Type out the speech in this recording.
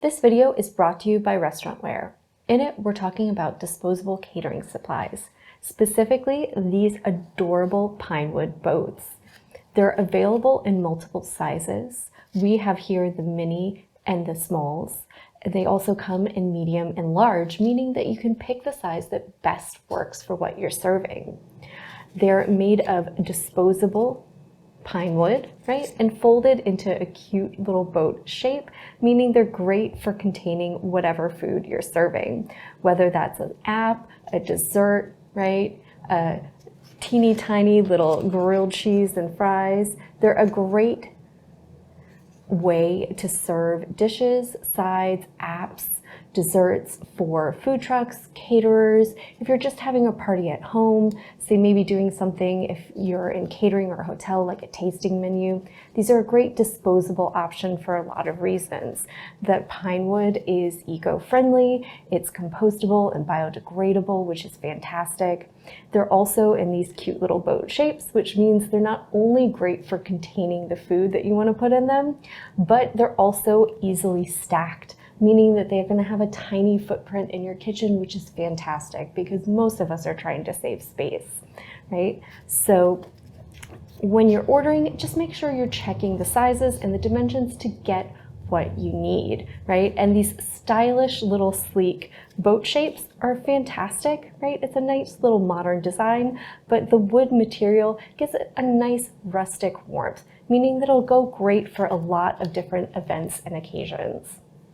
This video is brought to you by Restaurantware. In it, we're talking about disposable catering supplies, specifically these adorable Pinewood boats. They're available in multiple sizes. We have here the mini and the smalls. They also come in medium and large, meaning that you can pick the size that best works for what you're serving. They're made of disposable pine wood, right? And folded into a cute little boat shape, meaning they're great for containing whatever food you're serving, whether that's an app, a dessert, right? A teeny tiny little grilled cheese and fries. They're a great way to serve dishes, sides, apps, desserts for food trucks, caterers. If you're just having a party at home, say maybe doing something if you're in catering or a hotel, like a tasting menu, these are a great disposable option for a lot of reasons. That Pinewood is eco-friendly, it's compostable and biodegradable, which is fantastic. They're also in these cute little boat shapes, which means they're not only great for containing the food that you want to put in them, but they're also easily stacked, meaning that they're going to have a tiny footprint in your kitchen, which is fantastic because most of us are trying to save space, right? So when you're ordering, just make sure you're checking the sizes and the dimensions to get what you need, right? And these stylish little sleek boat shapes are fantastic, right? It's a nice little modern design, but the wood material gives it a nice rustic warmth, meaning that it'll go great for a lot of different events and occasions.